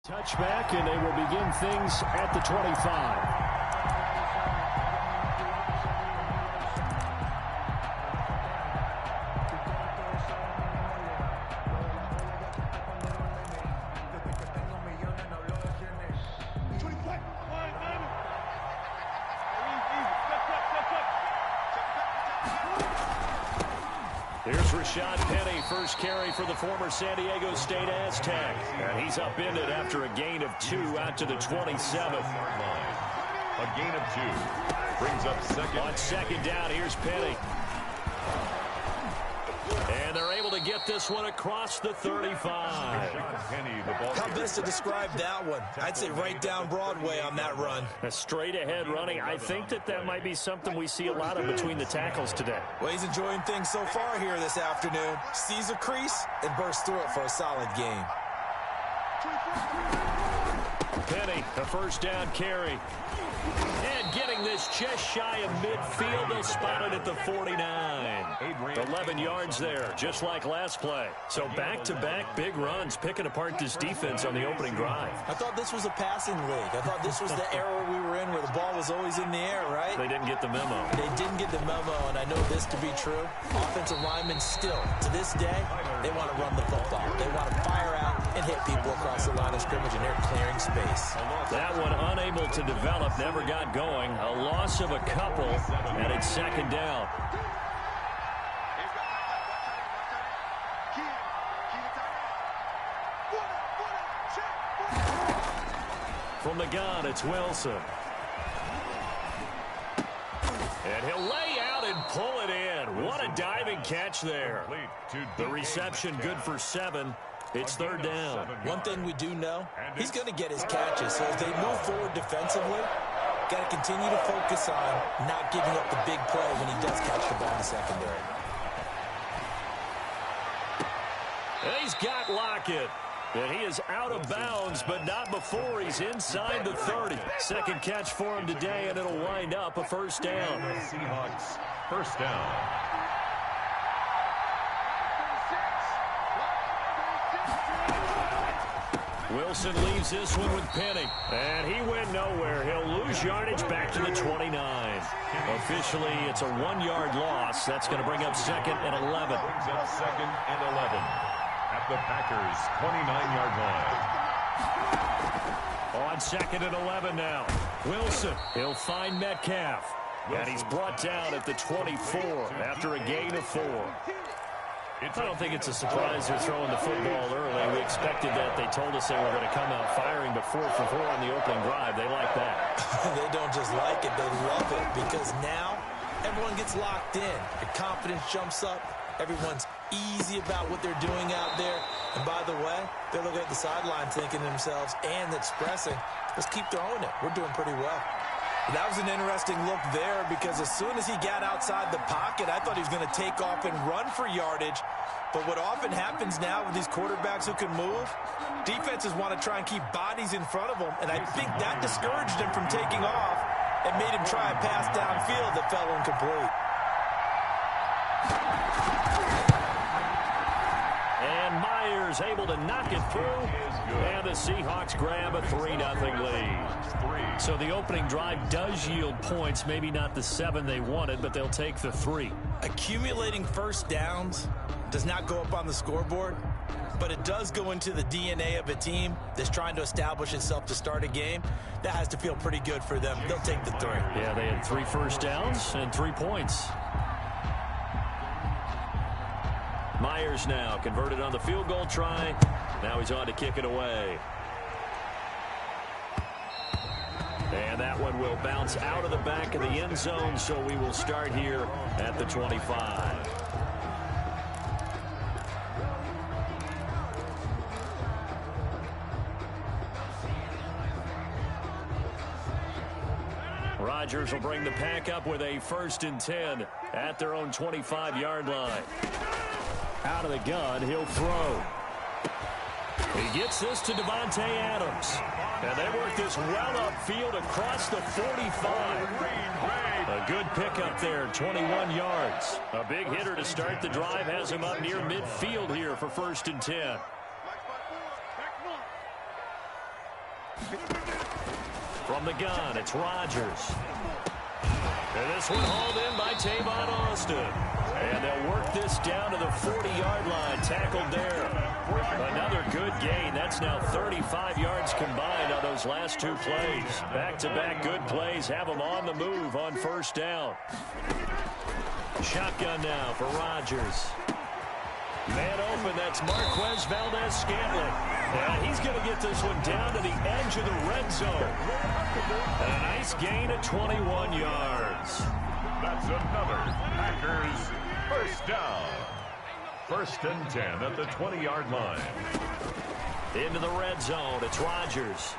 Touchback, and they will begin things at the 25. Here's Rashad Penny, first carry for the former San Diego State Aztec. And he's upended after a gain of 2 out to the 27th. A gain of 2. Brings up second. On second down, here's Penny. And they're able to get this one across the 35. How best to describe that one? I'd say right down Broadway on that run. A straight ahead running. I think that might be something we see a lot of between the tackles today. Well, he's enjoying things so far here this afternoon. Sees a crease and bursts through it for a solid gain. Penny, a first down carry. And getting this just shy of midfield. They'll spot it at the 49. 11 yards there, just like last play. So back-to-back big runs, picking apart this defense on the opening drive. I thought this was a passing league. I thought this was the era we were in where the ball was always in the air, right? They didn't get the memo. They didn't get the memo, and I know this to be true. Offensive linemen still, to this day, they want to run the football. They want to fire out and hit people across the line of scrimmage, and they're clearing space. That one unable to develop, never got going. A loss of a couple, and it's second down. From the gun, it's Wilson. And he'll lay out and pull it in. What a diving catch there. The reception good for 7. It's third down. One thing we do know, he's going to get his catches. So as they move forward defensively, got to continue to focus on not giving up the big play when he does catch the ball in the secondary. And he's got Lockett. And he is out of bounds, but not before he's inside the 30. Second catch for him today, and it'll wind up a first down. Seahawks, first down. Wilson leaves this one with Penny. And he went nowhere. He'll lose yardage back to the 29. Officially, it's a 1-yard loss. That's going to bring up second and 11. Brings up second and 11. At the Packers' 29-yard line. On second and 11 now. Wilson, he'll find Metcalf. And he's brought down at the 24 after a gain of 4. I don't think it's a surprise they're throwing the football early. We expected that. They told us they were going to come out firing, but 4 for 4 on the opening drive. They like that. They don't just like it, they love it, because now everyone gets locked in. The confidence jumps up. Everyone's easy about what they're doing out there. And by the way, they're looking at the sideline thinking to themselves and expressing, let's keep throwing it. We're doing pretty well. That was an interesting look there, because as soon as he got outside the pocket, I thought he was going to take off and run for yardage. But what often happens now with these quarterbacks who can move, defenses want to try and keep bodies in front of them. And I think that discouraged him from taking off and made him try a pass downfield that fell incomplete. And Myers able to knock it through. And the Seahawks grab a 3-0 lead. So the opening drive does yield points. Maybe not the 7 they wanted, but they'll take the 3. Accumulating first downs does not go up on the scoreboard, but it does go into the DNA of a team that's trying to establish itself to start a game. That has to feel pretty good for them. They'll take the 3. Yeah, they had 3 first downs and 3 points. Myers now converted on the field goal try. Now he's on to kick it away. And that one will bounce out of the back of the end zone, so we will start here at the 25. Rodgers will bring the pack up with a 1st and 10 at their own 25-yard line. Out of the gun, he'll throw. He gets this to Davante Adams. And they work this well upfield across the 45. A good pickup there, 21 yards. A big hitter to start the drive has him up near midfield here for 1st and 10. From the gun, it's Rodgers. And this one hauled in by Tavon Austin. And they'll work this down to the 40-yard line. Tackled there. Another good gain. That's now 35 yards combined on those last two plays. Back-to-back good plays have them on the move on first down. Shotgun now for Rodgers. Man open, that's Marquez Valdez-Scantling. And he's going to get this one down to the edge of the red zone. And a nice gain of 21 yards. That's another Packers first down. 1st and 10 at the 20-yard line. Into the red zone, it's Rodgers.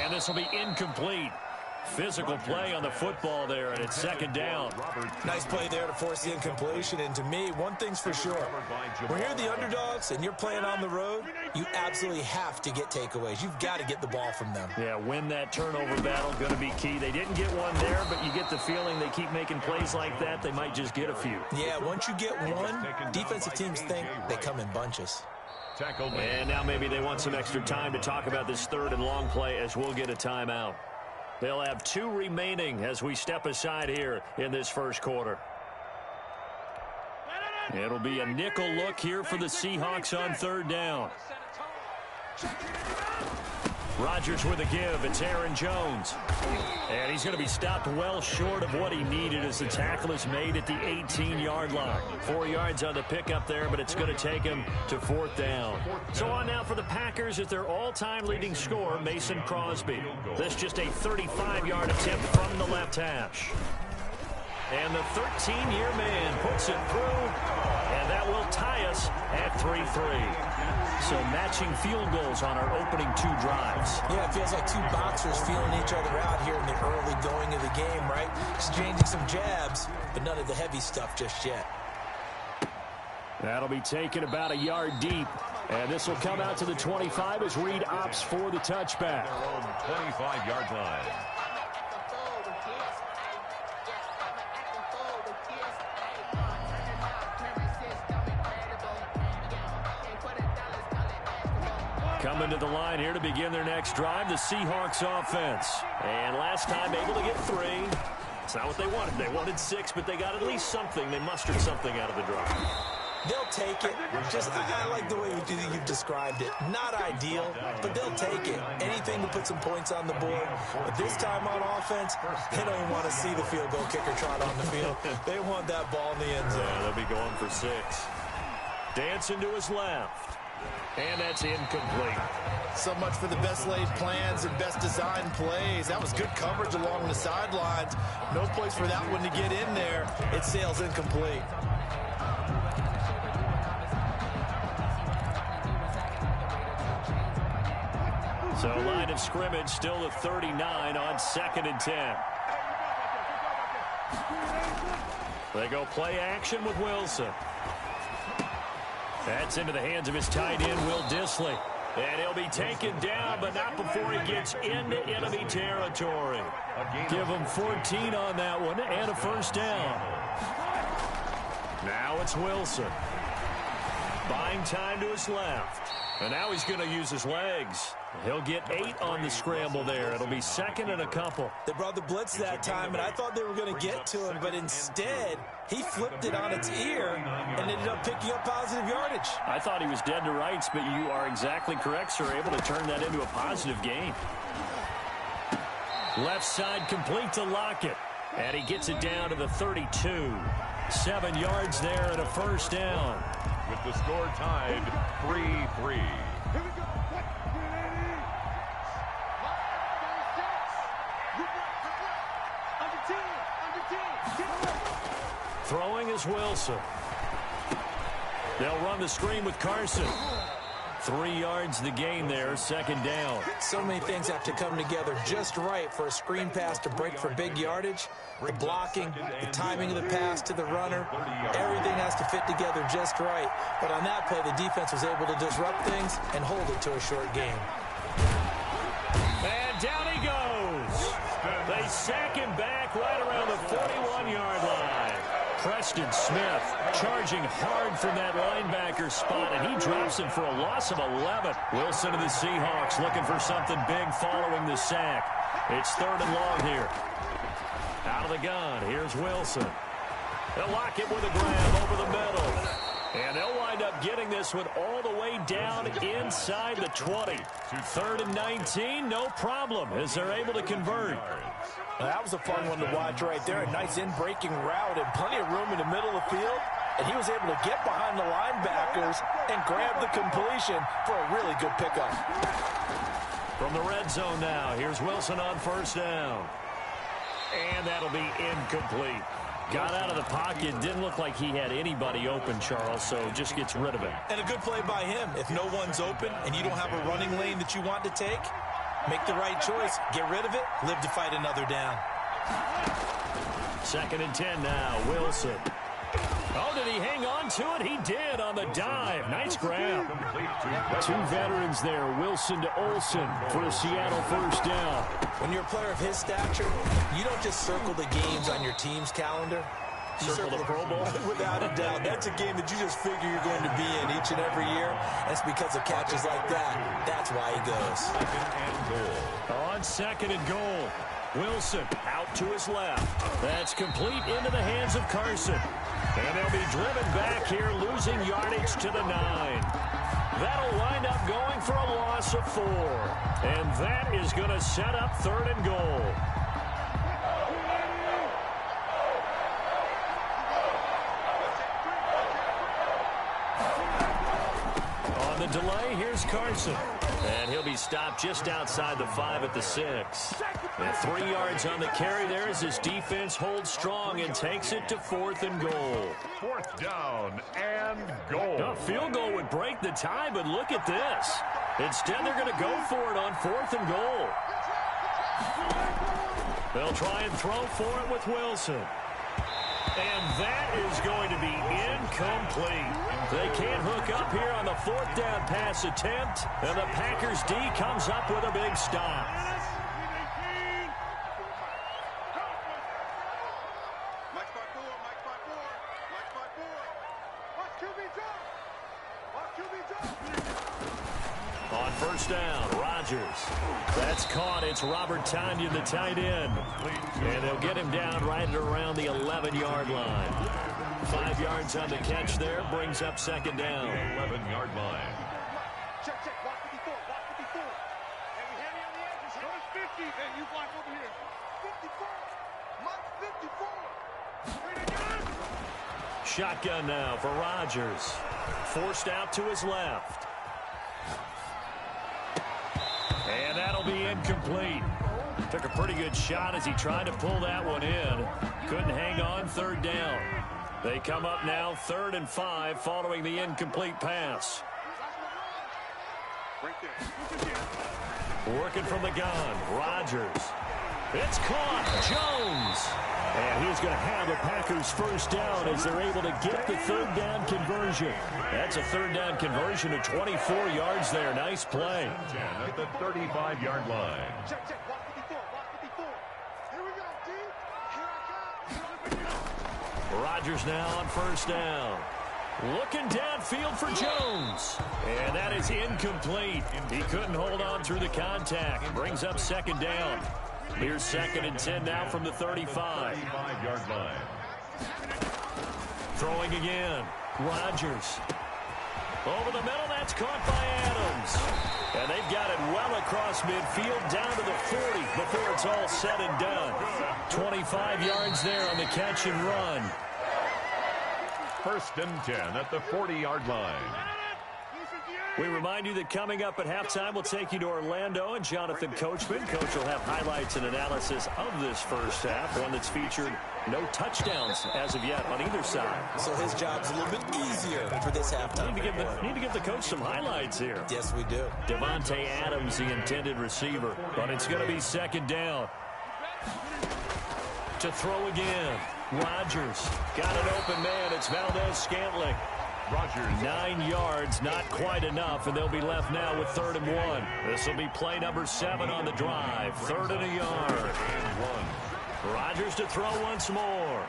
And this will be incomplete. Physical play on the football there, and it's 2nd down. Nice play there to force the incompletion. And to me, one thing's for sure. When you're the underdogs and you're playing on the road, you absolutely have to get takeaways. You've got to get the ball from them. Yeah, win that turnover battle, going to be key. They didn't get one there, but you get the feeling they keep making plays like that, they might just get a few. Yeah, once you get one, defensive teams think they come in bunches. And now maybe they want some extra time to talk about this 3rd and long play as we'll get a timeout. They'll have 2 remaining as we step aside here in this first quarter. It'll be a nickel look here for the Seahawks on 3rd down. Rodgers with a give. It's Aaron Jones. And he's going to be stopped well short of what he needed as the tackle is made at the 18-yard line. 4 yards on the pickup there, but it's going to take him to 4th down. So on now for the Packers is their all-time leading scorer, Mason Crosby. This just a 35-yard attempt from the left hash. And the 13-year man puts it through, and that will tie us at 3-3. So matching field goals on our opening 2 drives. Yeah, it feels like 2 boxers feeling each other out here in the early going of the game, right? Exchanging some jabs, but none of the heavy stuff just yet. That'll be taken about a yard deep. And this will come out to the 25 as Reed opts for the touchback. Their own 25-yard line. Coming to the line here to begin their next drive, the Seahawks offense. And last time able to get 3. It's not what they wanted. They wanted 6, but they got at least something. They mustered something out of the drive. They'll take it. I like the way you've described it. Not ideal, but they'll take it. Anything to put some points on the board. But this time on offense, they don't even want to see the field goal kicker trot on the field. They want that ball in the end zone. Yeah, they'll be going for 6. Dancing to his left. And that's incomplete. So much for the best laid plans and best designed plays. That was good coverage along the sidelines. No place for that one to get in there. It sails incomplete. So line of scrimmage still at 39 on 2nd and 10. They go play action with Wilson. That's into the hands of his tight end, Will Dissly. And he'll be taken down, but not before he gets into enemy territory. Give him 14 on that one and a first down. Now it's Wilson. Buying time to his left. And now he's going to use his legs. He'll get 8 on the scramble there. It'll be 2nd and a couple. They brought the blitz that time, and I thought they were going to get to him, but instead he flipped it on its ear and ended up picking up positive yardage. I thought he was dead to rights, but you are exactly correct, sir. Able to turn that into a positive gain. Left side complete to Lockett. And he gets it down to the 32. 7 yards there and a first down. With the score tied 3-3. Throwing is Wilson. They'll run the screen with Carson. 3 yards the gain there, 2nd down. So many things have to come together just right for a screen pass to break for big yardage. The blocking, the timing of the pass to the runner, everything has to fit together just right. But on that play, the defense was able to disrupt things and hold it to a short game. And down he goes. They sack him back right around the 41-yard line. Preston Smith charging hard from that linebacker spot, and he drops him for a loss of 11. Wilson of the Seahawks looking for something big following the sack. It's 3rd and long here. Out of the gun, here's Wilson. They'll lock it with a grab over the middle. And they'll wind up getting this one all the way down inside the 20. 3rd and 19, no problem, as they're able to convert. That was a fun one to watch right there. A nice in-breaking route and plenty of room in the middle of the field. And he was able to get behind the linebackers and grab the completion for a really good pickup. From the red zone now, here's Wilson on 1st down. And that'll be incomplete. Got out of the pocket. Didn't look like he had anybody open, Charles, so just gets rid of it. And a good play by him. If no one's open and you don't have a running lane that you want to take, make the right choice. Get rid of it. Live to fight another down. 2nd and 10 now. Wilson. Oh, did he hang on to it? He did on the dive. Nice grab. 2 veterans there, Wilson to Olsen for a Seattle 1st down. When you're a player of his stature, you don't just circle the games on your team's calendar. You circle the Pro Bowl. Without a doubt. That's a game that you just figure you're going to be in each and every year. And it's because of catches like that. That's why he goes. On 2nd and goal. Wilson out to his left. That's complete into the hands of Carson. And they'll be driven back here, losing yardage to the 9. That'll wind up going for a loss of 4. And that is going to set up 3rd and goal. On the delay, here's Carson. And he'll be stopped just outside the 5 at the 6. And 3 yards on the carry there as his defense holds strong and takes it to 4th and goal. 4th down and goal. A field goal would break the tie, but look at this. Instead, they're going to go for it on 4th and goal. They'll try and throw for it with Wilson. And that is going to be incomplete. They can't hook up here on the 4th down pass attempt. And the Packers D comes up with a big stop. On 1st down, Rodgers. That's caught. It's Robert Tonyan, the tight end. And they'll get him down right at around the 11-yard line. 5 yards on the catch there. Brings up 2nd down. 11-yard line. Check, check. Block 54. Block 54. And we heavy on the edges. Notice 50. Hey, you block over here. 54. Mark 54. Shotgun now for Rodgers. Forced out to his left. And that'll be incomplete. Took a pretty good shot as he tried to pull that one in. Couldn't hang on. 3rd down. They come up now 3rd and 5 following the incomplete pass. Working from the gun. Rodgers. It's caught. Jones. And he's going to have the Packers 1st down as they're able to get the 3rd down conversion. That's a 3rd down conversion of 24 yards there. Nice play. At the 35-yard line. Check, check. Block 54. Block 54. Here we go, D. Here I come. Rodgers now on 1st down. Looking downfield for Jones. And that is incomplete. He couldn't hold on through the contact. Brings up 2nd down. Here's 2nd and 10 now from the 35. 35-yard line. Throwing again. Rodgers. Over the middle, that's caught by Adams. And they've got it well across midfield down to the 40 before it's all said and done. 25 yards there on the catch and run. 1st and 10 at the 40-yard line. We remind you that coming up at halftime, we'll take you to Orlando and Jonathan Coachman. Coach will have highlights and analysis of this 1st half, one that's featured no touchdowns as of yet on either side. So his job's a little bit easier for this halftime. Need to give the coach some highlights here. Yes, we do. Devontae Adams, the intended receiver, but it's going to be 2nd down. To throw again. Rodgers got an open man. It's Valdez-Scantling. Rodgers. 9 yards, not quite enough, and they'll be left now with 3rd and 1. This will be play number 7 on the drive. 3rd and a yard. Rodgers to throw once more.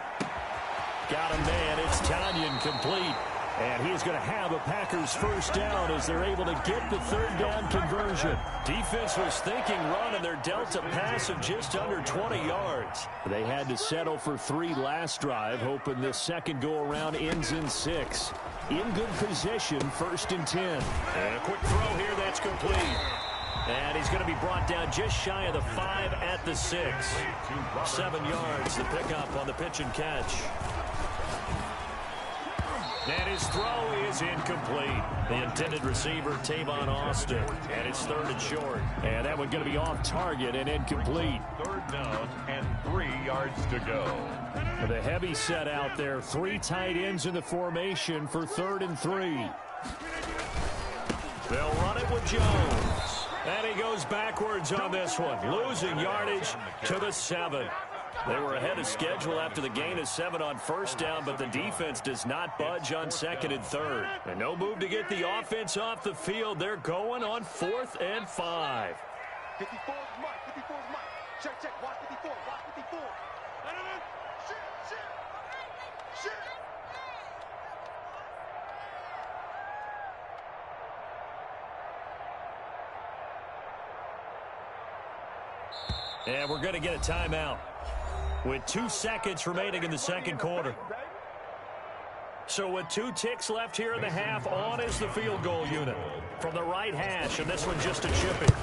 Got a man. It's Tanyan complete. And he's going to have a Packers first down as they're able to get the third down conversion. Defense was thinking run, and they're dealt a pass of just under 20 yards. They had to settle for 3 last drive, hoping this second go-around ends in 6. In good position, 1st and 10. And a quick throw here that's complete. And he's going to be brought down just shy of the 5 at the 6. 7 yards to pick up on the pitch and catch. And his throw is incomplete. The intended receiver, Tavon Austin. And it's 3rd and short. And that one going to be off target and incomplete. 3rd down and 3 yards to go. The heavy set out there. 3 tight ends in the formation for 3rd and 3. They'll run it with Jones. And he goes backwards on this one. Losing yardage to the 7. They were ahead of schedule after the gain of 7 on 1st down, but the defense does not budge on 2nd and 3rd. And no move to get the offense off the field. They're going on 4th and 5. 54 is Mike. 54 is Mike. Check. Watch 54. Watch 54. Shit. And we're going to get a timeout with 2 seconds remaining in the second quarter. So with 2 ticks left here in the half, on is the field goal unit from the right hash, and this one just a chipping.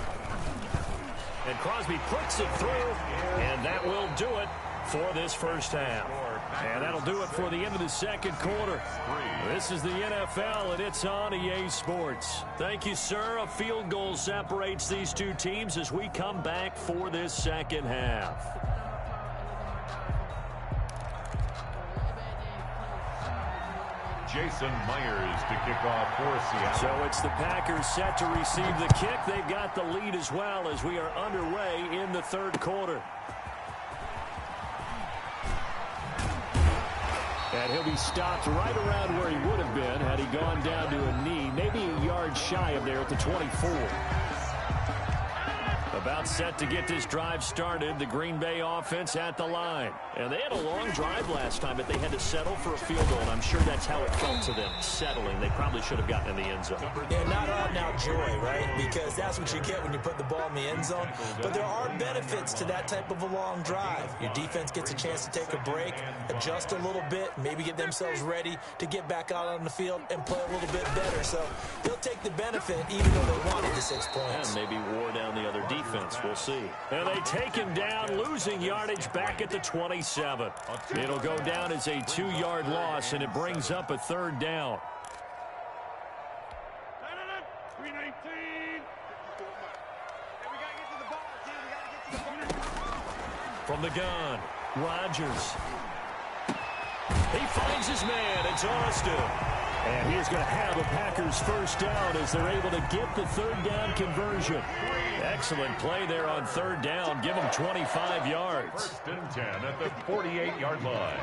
And Crosby puts it through, and that will do it for this first half. And that'll do it for the end of the second quarter. This is the NFL, and it's on EA Sports. Thank you, sir. A field goal separates these 2 teams as we come back for this second half. Jason Myers to kick off for Seattle. So it's the Packers set to receive the kick. They've got the lead as well as we are underway in the third quarter. And he'll be stopped right around where he would have been had he gone down to a knee, maybe a yard shy of there at the 24. About set to get this drive started, the Green Bay offense at the line. And they had a long drive last time, but they had to settle for a field goal, and I'm sure that's how it felt to them, settling. They probably should have gotten in the end zone. Yeah, not out now joy, right? Because that's what you get when you put the ball in the end zone. But there are benefits to that type of a long drive. Your defense gets a chance to take a break, adjust a little bit, maybe get themselves ready to get back out on the field and play a little bit better. So they'll take the benefit even though they wanted the 6 points. And maybe wore down the other defense. We'll see. And they take him down, losing yardage back at the 27. It'll go down as a 2-yard loss, and it brings up a 3rd down. From the gun, Rodgers. He finds his man. It's Austin. And he is going to have a Packers first down as they're able to get the 3rd down conversion. Excellent play there on 3rd down. Give them 25 yards. 1st and 10 at the 48-yard line.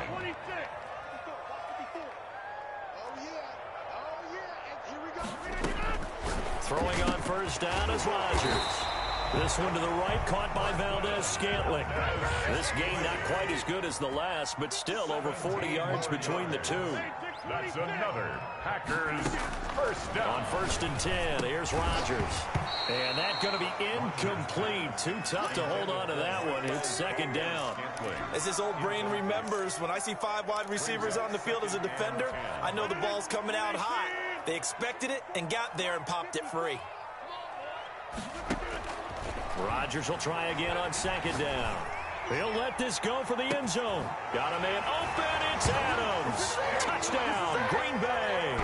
Throwing on 1st down is Rodgers. This one to the right, caught by Valdez-Scantling. This game not quite as good as the last, but still over 40 yards between the 2. That's another Packers first down. On 1st and 10, here's Rodgers. And that's going to be incomplete. Too tough to hold on to that one. It's 2nd down. As his old brain remembers, when I see 5 wide receivers on the field as a defender, I know the ball's coming out hot. They expected it and got there and popped it free. Rodgers will try again on 2nd down. He'll let this go for the end zone. Got a man open. It's Adams. Touchdown, Green Bay.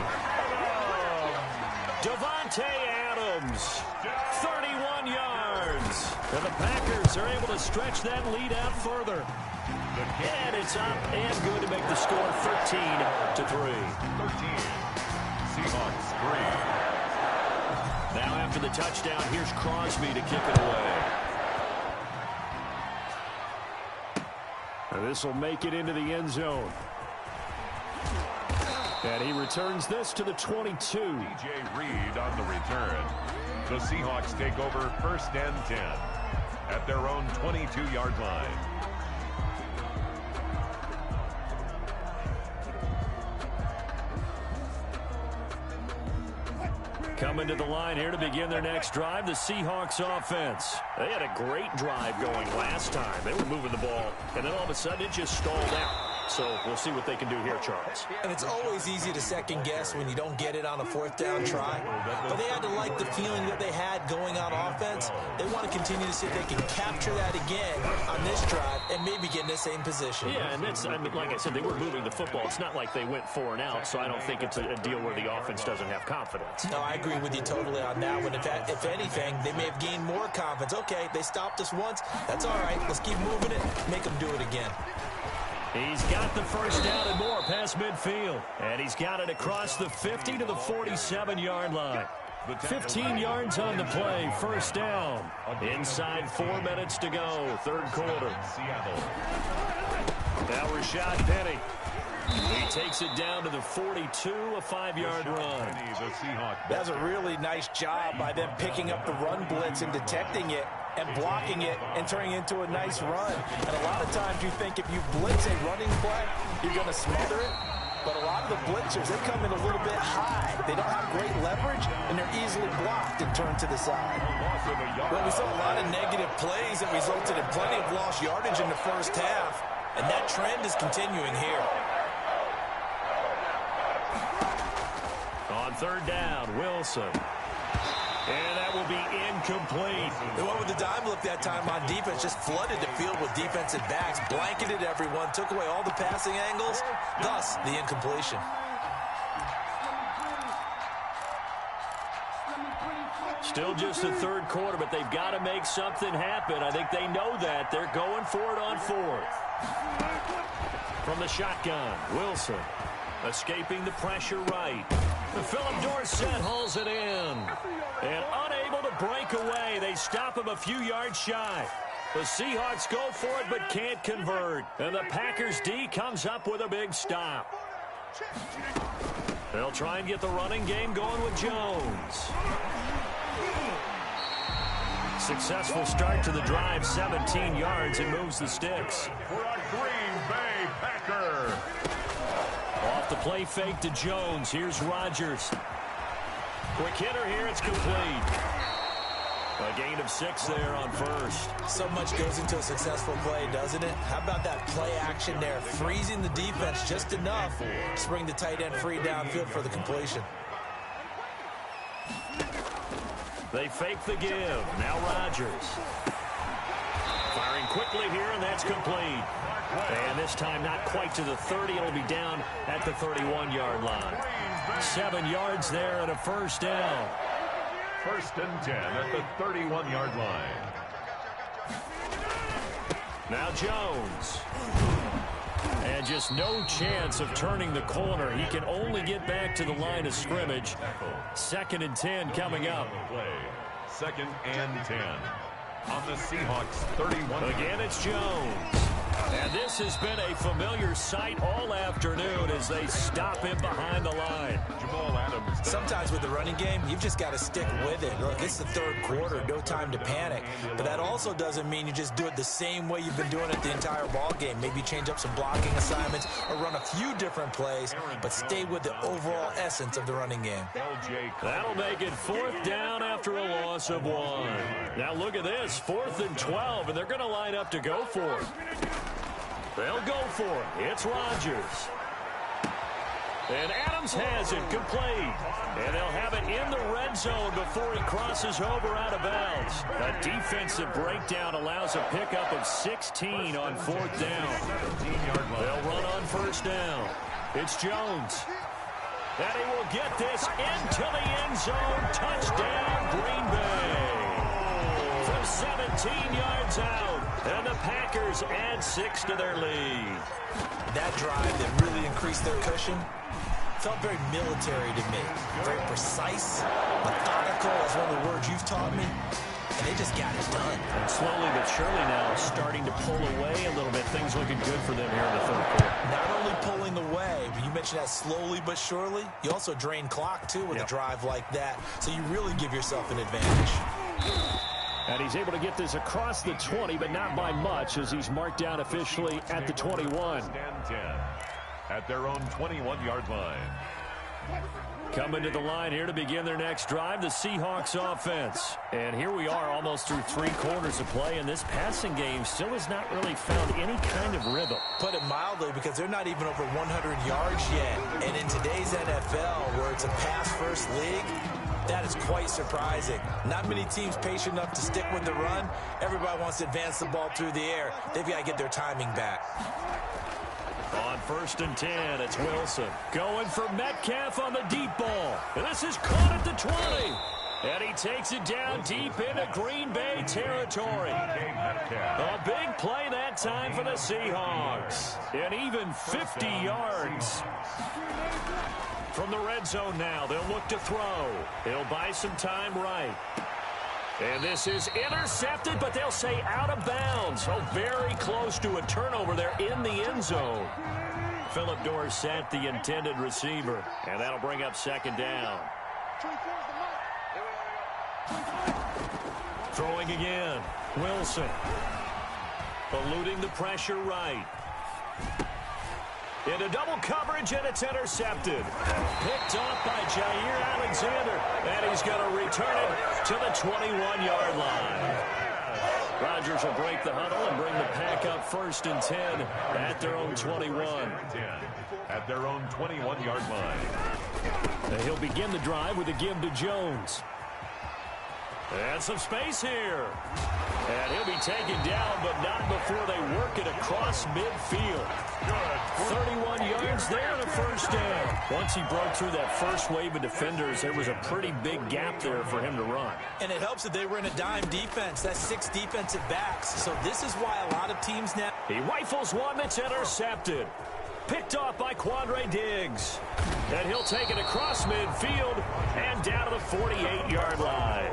Davante Adams, 31 yards. And the Packers are able to stretch that lead out further. And it's up and good to make the score 13-3. 13. Seahawks 3. Now after the touchdown, here's Crosby to kick it away. And this will make it into the end zone. And he returns this to the 22. DJ Reed on the return. The Seahawks take over 1st and 10 at their own 22-yard line. Coming to the line here to begin their next drive, the Seahawks offense. They had a great drive going last time. They were moving the ball, and then all of a sudden it just stalled out. So we'll see what they can do here, Charles. And it's always easy to second guess when you don't get it on a fourth down try. But they had to like the feeling that they had going on offense. They want to continue to see if they can capture that again on this drive and maybe get in the same position. Yeah, and that's, I mean, like I said, they were moving the football. It's not like they went 4 and out, so I don't think it's a deal where the offense doesn't have confidence. No, I agree with you totally on that one. If anything, they may have gained more confidence. Okay, they stopped us once. That's all right. Let's keep moving it. Make them do it again. He's got the first down and more past midfield. And he's got it across the 50 to the 47-yard line. 15 yards on the play, first down. Inside 4 minutes to go, third quarter. Now Rashad Penny. He takes it down to the 42, a 5-yard run. That's a really nice job by them picking up the run blitz and detecting it and blocking it and turning it into a nice run. And a lot of times you think if you blitz a running play, you're going to smother it. But a lot of the blitzers, they come in a little bit high. They don't have great leverage, and they're easily blocked and turned to the side. Well, we saw a lot of negative plays that resulted in plenty of lost yardage in the first half, and that trend is continuing here. On third down, Wilson. And that will be incomplete. They went with the dime look that time on defense, just flooded the field with defensive backs, blanketed everyone, took away all the passing angles, thus the incompletion. Still just the third quarter, but they've got to make something happen. I think they know that. They're going for it on fourth. From the shotgun, Wilson escaping the pressure right. Philip Dorsett hauls it in. And unable to break away. They stop him a few yards shy. The Seahawks go for it but can't convert. And the Packers D comes up with a big stop. They'll try and get the running game going with Jones. Successful start to the drive, 17 yards, and moves the sticks. For a Green Bay Packer. Off the play fake to Jones. Here's Rodgers. Quick hitter here. It's complete. A gain of 6 there on first. So much goes into a successful play, doesn't it? How about that play action there? Freezing the defense just enough to bring the tight end free downfield for the completion. They fake the give. Now Rodgers. Firing quickly here, and that's complete. And this time not quite to the 30. It'll be down at the 31-yard line. 7 yards there and a first down. First and 10 at the 31-yard line. Now Jones. And just no chance of turning the corner. He can only get back to the line of scrimmage. 2nd and 10 coming up. Second and 10 on the Seahawks 31. Again, it's Jones. And this has been a familiar sight all afternoon as they stop him behind the line. Jamal Adams. Sometimes with the running game, you've just got to stick with it. Look, it's the third quarter, no time to panic. But that also doesn't mean you just do it the same way you've been doing it the entire ball game. Maybe change up some blocking assignments or run a few different plays, but stay with the overall essence of the running game. That'll make it 4th down after a loss of 1. Now look at this, 4th and 12, and they're going to line up to go for it. They'll go for it. It's Rodgers. And Adams has it complete. And they'll have it in the red zone before he crosses over out of bounds. A defensive breakdown allows a pickup of 16 on 4th down. They'll run on first down. It's Jones. And he will get this into the end zone. Touchdown, Green Bay. From 17 yards out. And the Packers add 6 to their lead. That drive that really increased their cushion felt very military to me. Very precise, methodical is one of the words you've taught me. And they just got it done. And slowly but surely now starting to pull away a little bit. Things looking good for them here in the third quarter. Not only pulling away, but you mentioned that slowly but surely. You also drain clock, too, with a drive like that. So you really give yourself an advantage. And he's able to get this across the 20, but not by much as he's marked down officially at the 21. At their own 21-yard line. Coming to the line here to begin their next drive, the Seahawks offense. And here we are almost through 3 quarters of play, and this passing game still has not really found any kind of rhythm. Put it mildly, because they're not even over 100 yards yet. And in today's NFL, where it's a pass-first league, that is quite surprising. Not many teams patient enough to stick with the run. Everybody wants to advance the ball through the air. They've got to get their timing back. On 1st and 10, it's Wilson. Going for Metcalf on the deep ball. And this is caught at the 20. And he takes it down deep into Green Bay territory. A big play that time for the Seahawks. And even 50 yards. From the red zone now, they'll look to throw. He'll buy some time right. And this is intercepted, but they'll say out of bounds. Oh, very close to a turnover there in the end zone. Philip Dorsett, the intended receiver. And that'll bring up 2nd down. Throwing again. Wilson. Eluding the pressure right. Into double coverage, and it's intercepted. Picked off by Jair Alexander. And he's going to return it to the 21-yard line. Rodgers will break the huddle and bring the pack up 1st and 10 at their own 21. At their own 21-yard line. And he'll begin the drive with a give to Jones. And some space here. And he'll be taken down, but not before they work it across midfield. 31 yards there and a 1st down. Once he broke through that first wave of defenders, there was a pretty big gap there for him to run. And it helps that they were in a dime defense. That's 6 defensive backs. So this is why a lot of teams now... He rifles one that's intercepted. Picked off by Quandre Diggs. And he'll take it across midfield and down to the 48-yard line.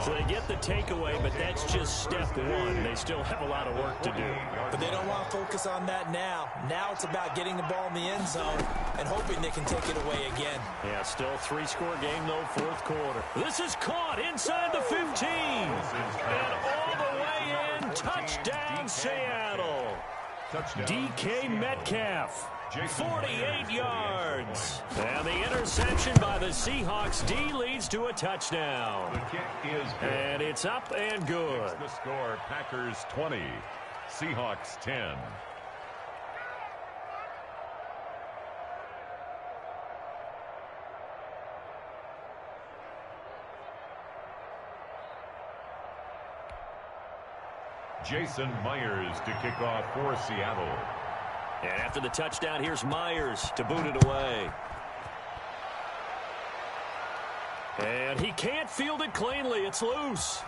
So they get the takeaway, but that's just step 1. They still have a lot of work to do. But they don't want to focus on that now. Now it's about getting the ball in the end zone and hoping they can take it away again. Yeah, still 3-score game, though, 4th quarter. This is caught inside the 15. And all the way in, touchdown Seattle. DK Metcalf. 48 yards. And the interception by the Seahawks D leads to a touchdown. The kick is good. And it's up and good. The score, Packers 20, Seahawks 10. Jason Myers to kick off for Seattle. And after the touchdown, here's Myers to boot it away. And he can't field it cleanly. It's loose.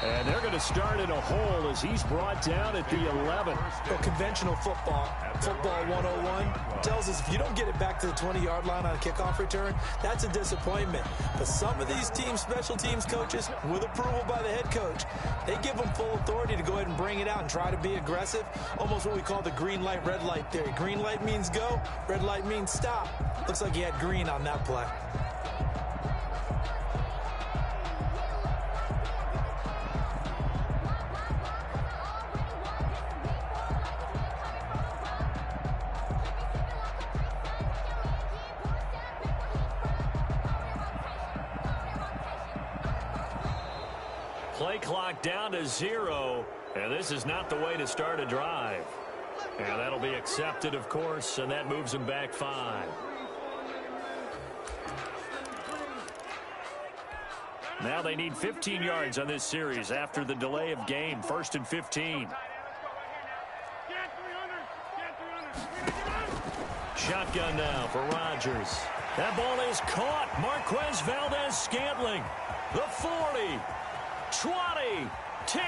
And they're going to start in a hole as he's brought down at the 11. Well, conventional football 101, tells us if you don't get it back to the 20-yard line on a kickoff return, that's a disappointment. But some of these teams, special teams coaches, with approval by the head coach, they give them full authority to go ahead and bring it out and try to be aggressive. Almost what we call the green light, red light theory. Green light means go, red light means stop. Looks like he had green on that play. Play clock down to 0, and this is not the way to start a drive. And that'll be accepted, of course, and that moves him back 5. Now they need 15 yards on this series after the delay of game. 1st and 15. Shotgun now for Rodgers. That ball is caught. Marquez Valdez-Scantling. The 40. 20, 10,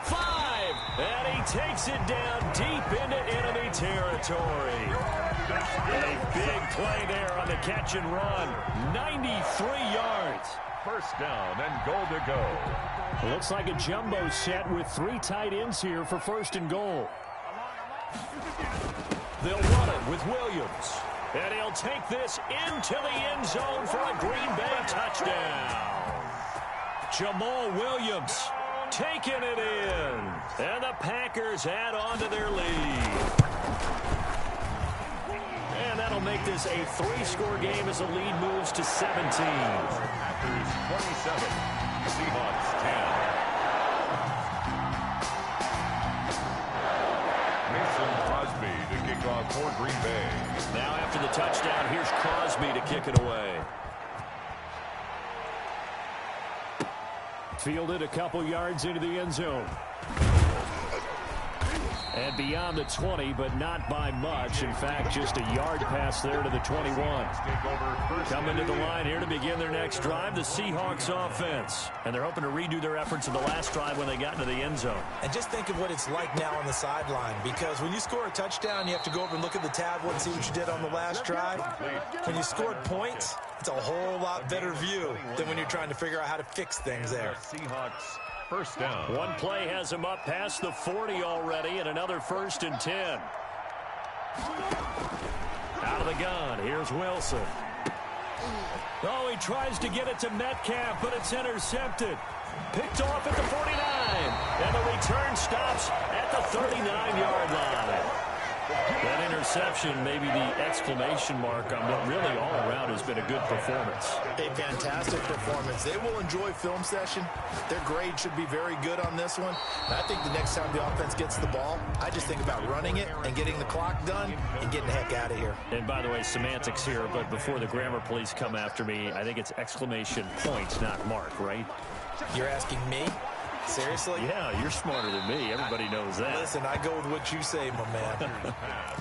5, and he takes it down deep into enemy territory. A big play there on the catch and run. 93 yards. 1st down and goal to go. It looks like a jumbo set with 3 tight ends here for 1st and goal. They'll run it with Williams. And he'll take this into the end zone for a Green Bay touchdown. Jamal Williams taking it in. And the Packers add on to their lead. that'll make this a 3-score game as the lead moves to 17. Packers 27, Seahawks 10. Mason Crosby to kick off for Green Bay. Now after the touchdown, here's Crosby to kick it away. Fielded a couple yards into the end zone. And beyond the 20, but not by much. In fact, just a yard pass there to the 21. Coming to the line here to begin their next drive, the Seahawks offense. And they're hoping to redo their efforts in the last drive when they got into the end zone. And just think of what it's like now on the sideline, because when you score a touchdown, you have to go over and look at the tablet and see what you did on the last drive. When you scored points, it's a whole lot better view than when you're trying to figure out how to fix things there. Seahawks first down. One play has him up past the 40 already, and another 1st and 10. Out of the gun, here's Wilson. Oh, he tries to get it to Metcalf, but it's intercepted. Picked off at the 49, and the return stops at the 39-yard line. That interception, maybe the exclamation mark on what really all around has been a good performance. A fantastic performance. They will enjoy film session. Their grade should be very good on this one. And I think the next time the offense gets the ball, I just think about running it and getting the clock done and getting the heck out of here. And by the way, semantics here, but before the grammar police come after me, I think it's exclamation point, not mark, right? You're asking me? Seriously? Yeah, you're smarter than me. Everybody knows that. Listen, I go with what you say, my man.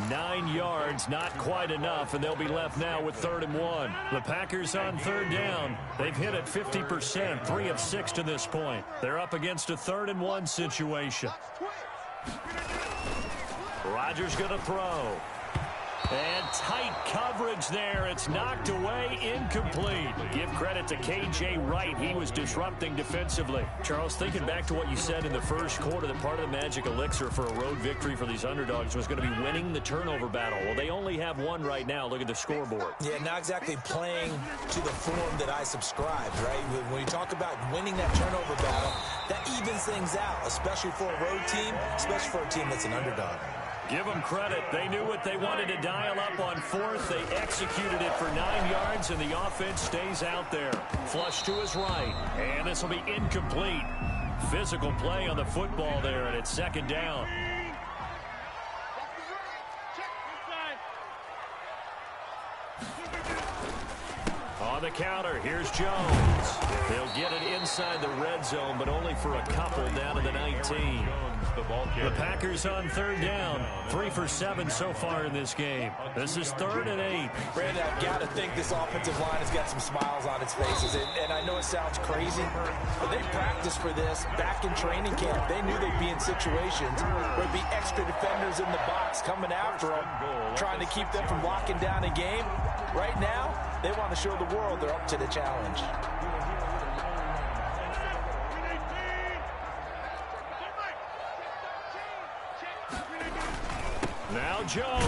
9 yards, not quite enough, and they'll be left now with 3rd and 1. The Packers on 3rd down. They've hit it 50%, 3 of 6 to this point. They're up against a 3rd and 1 situation. Rodgers going to throw. And tight coverage there. It's knocked away, incomplete. Give credit to K.J. Wright. He was disrupting defensively. Charles, thinking back to what you said in the first quarter, that part of the magic elixir for a road victory for these underdogs was going to be winning the turnover battle. Well, they only have one right now. Look at the scoreboard. Yeah, not exactly playing to the form that I subscribed, right? When you talk about winning that turnover battle, that evens things out, especially for a road team, especially for a team that's an underdog. Give them credit. They knew what they wanted to dial up on 4th. They executed it for 9 yards, and the offense stays out there. Flush to his right, and this will be incomplete. Physical play on the football there, and it's 2nd down. On the counter, here's Jones. They'll get it inside the red zone, but only for a couple down to the 19. The Packers on 3rd down. 3 for 7 so far in this game. This is 3rd and 8. Brandon, I've got to think this offensive line has got some smiles on its faces. And I know it sounds crazy, but they practiced for this back in training camp. They knew they'd be in situations where there'd be extra defenders in the box coming after them, trying to keep them from locking down a game. Right now, they want to show the world they're up to the challenge. Now Jones.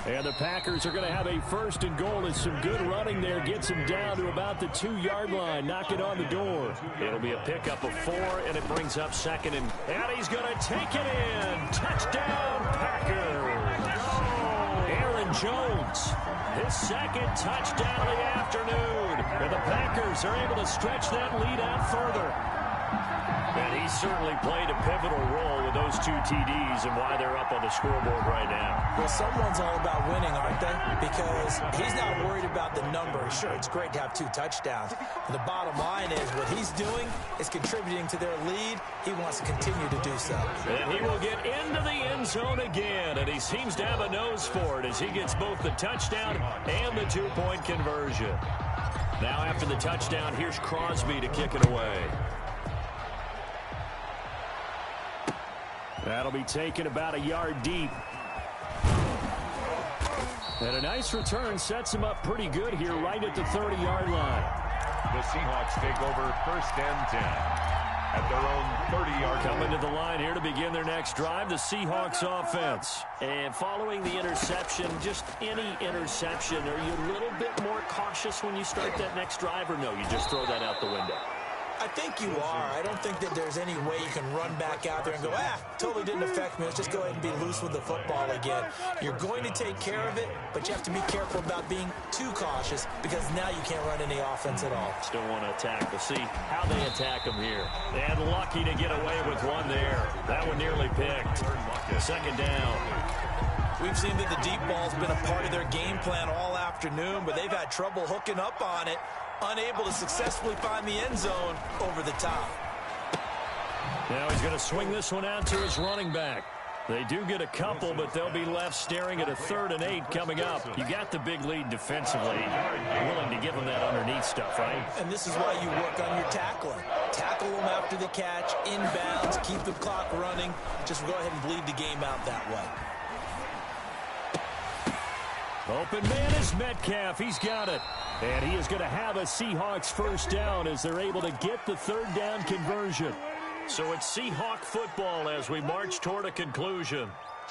And the Packers are going to have a 1st and goal as some good running there gets him down to about the 2-yard line. Knock it on the door. It'll be a pickup of 4, and it brings up 2nd. And he's going to take it in. Touchdown, Packers. Aaron Jones. His 2nd touchdown of the afternoon. And the Packers are able to stretch that lead out further. And he certainly played a pivotal role with those 2 TDs and why they're up on the scoreboard right now. Well, someone's all about winning, aren't they? Because he's not worried about the number. Sure, it's great to have 2 touchdowns. And the bottom line is what he's doing is contributing to their lead. He wants to continue to do so. And he will get into the end zone again. And he seems to have a nose for it as he gets both the touchdown and the 2-point conversion. Now after the touchdown, here's Crosby to kick it away. That'll be taken about a yard deep. And a nice return sets him up pretty good here right at the 30-yard line. The Seahawks take over 1st and 10 at their own 30-yard line. Coming to the line here to begin their next drive, the Seahawks offense. And following the interception, just any interception, are you a little bit more cautious when you start that next drive, or no, you just throw that out the window? I think you are. I don't think that there's any way you can run back out there and go, totally didn't affect me. Let's just go ahead and be loose with the football again. You're going to take care of it, but you have to be careful about being too cautious because now you can't run any offense at all. Still want to attack. We'll see how they attack them here. And lucky to get away with one there. That one nearly picked. Second down. We've seen that the deep ball's been a part of their game plan all afternoon, but they've had trouble hooking up on it, unable to successfully find the end zone over the top. Now he's going to swing this one out to his running back. They do get a couple, but they'll be left staring at a 3rd and 8 coming up. You got the big lead defensively. You're willing to give them that underneath stuff, right? And this is why you work on your tackling. Tackle them after the catch, inbounds, keep the clock running. Just go ahead and bleed the game out that way. Open man is Metcalf. He's got it. And he is going to have a Seahawks first down as they're able to get the 3rd down conversion. So it's Seahawk football as we march toward a conclusion.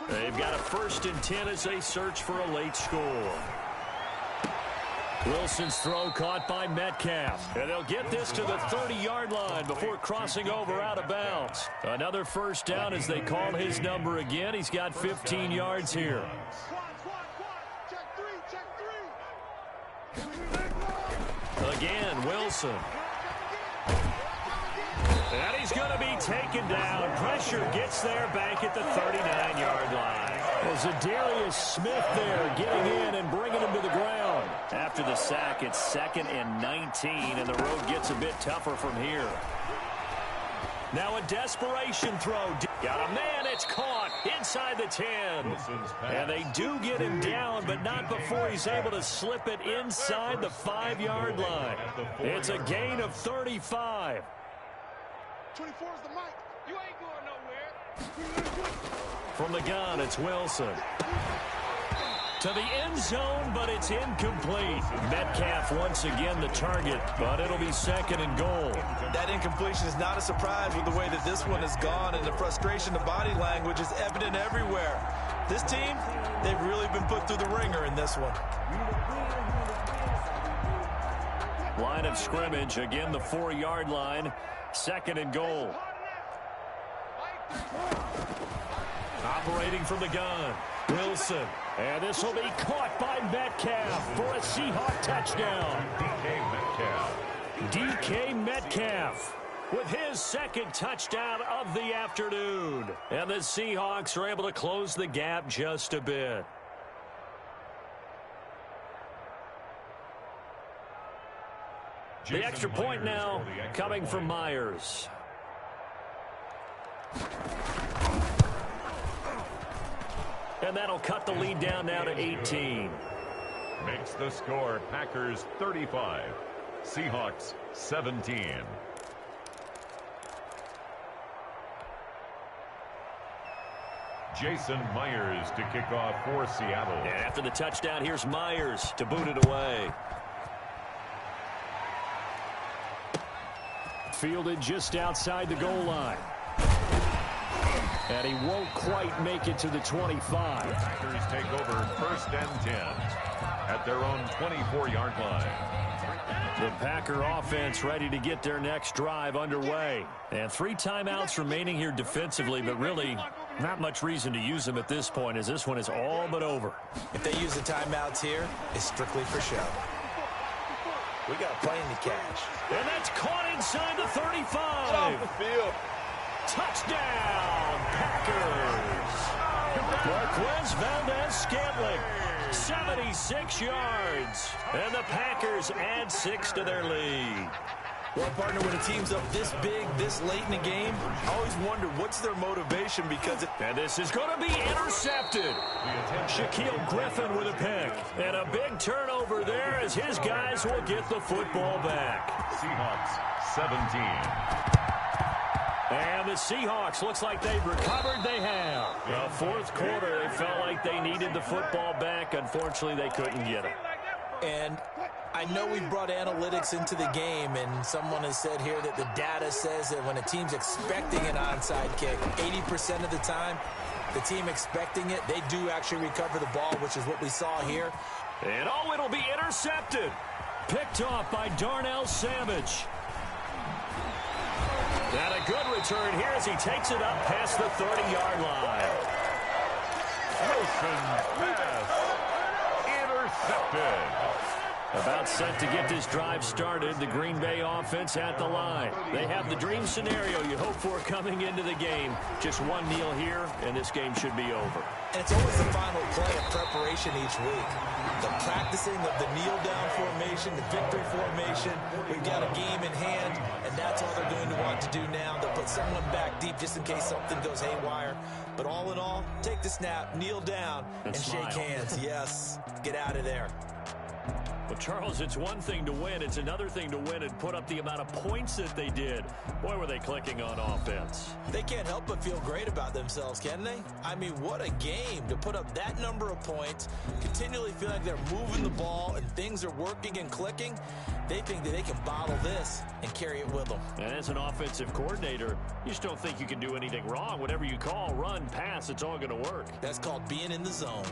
They've got a 1st and 10 as they search for a late score. Wilson's throw caught by Metcalf. And they'll get this to the 30-yard line before crossing over out of bounds. Another first down as they call his number again. He's got 15 yards here. Again, Wilson. And he's going to be taken down. Pressure gets there back at the 39-yard line. As Zadarius Smith there getting in and bringing him to the ground. After the sack, it's 2nd and 19, and the road gets a bit tougher from here. Now a desperation throw. Got a man, it's caught inside the 10. And they do get him down, but not before he's able to slip it inside the 5-yard line. It's a gain of 35. 24 is the mic. You ain't going nowhere. From the gun, it's Wilson. To the end zone, but it's incomplete. Metcalf once again the target, but it'll be 2nd and goal. That incompletion is not a surprise with the way that this one has gone, and the frustration, the body language is evident everywhere. This team, they've really been put through the ringer in this one. Line of scrimmage, again the 4-yard line, 2nd and goal. Operating from the gun, Wilson. And this will be caught by Metcalf for a Seahawk touchdown. DK Metcalf with his 2nd touchdown of the afternoon. And the Seahawks are able to close the gap just a bit. The extra point now coming from Myers. And that'll cut the lead down now to 18. Makes the score Packers 35, Seahawks 17. Jason Myers to kick off for Seattle. And after the touchdown, here's Myers to boot it away. Fielded just outside the goal line. And he won't quite make it to the 25. Packers take over 1st and 10 at their own 24-yard line. The Packer offense ready to get their next drive underway. And 3 timeouts remaining here defensively, but really not much reason to use them at this point as this one is all but over. If they use the timeouts here, it's strictly for show. We got a plane to catch. And that's caught inside the 35. Off the field. Touchdown, Packers. Marquez Valdez-Scantling, 76 yards. And the Packers add 6 to their lead. Well, partner, when a team's up this big, this late in the game, I always wonder what's their motivation because and this is going to be intercepted. Shaquille Griffin with a pick. And a big turnover there as his guys will get the football back. Seahawks 17. And the Seahawks, looks like they've recovered. They have. The 4th quarter, they felt like they needed the football back. Unfortunately, they couldn't get it. And I know we brought analytics into the game, and someone has said here that the data says that when a team's expecting an onside kick, 80% of the time, the team expecting it, they do actually recover the ball, which is what we saw here. And it'll be intercepted. Picked off by Darnell Savage. And a good return here as he takes it up past the 30-yard line. Wilson pass intercepted. About set to get this drive started, the Green Bay offense at the line. They have the dream scenario you hope for coming into the game. Just one kneel here, and this game should be over. And it's always the final play of preparation each week. The practicing of the kneel-down formation, the victory formation. We've got a game in hand, and that's all they're going to want to do now. They'll put someone back deep just in case something goes haywire. But all in all, take the snap, kneel down, and shake hands. Yes, get out of there. Well, Charles, it's one thing to win. It's another thing to win and put up the amount of points that they did. Boy, were they clicking on offense. They can't help but feel great about themselves, can they? I mean, what a game to put up that number of points, continually feel like they're moving the ball and things are working and clicking. They think that they can bottle this and carry it with them. And as an offensive coordinator, you just don't think you can do anything wrong. Whatever you call, run, pass, it's all going to work. That's called being in the zone.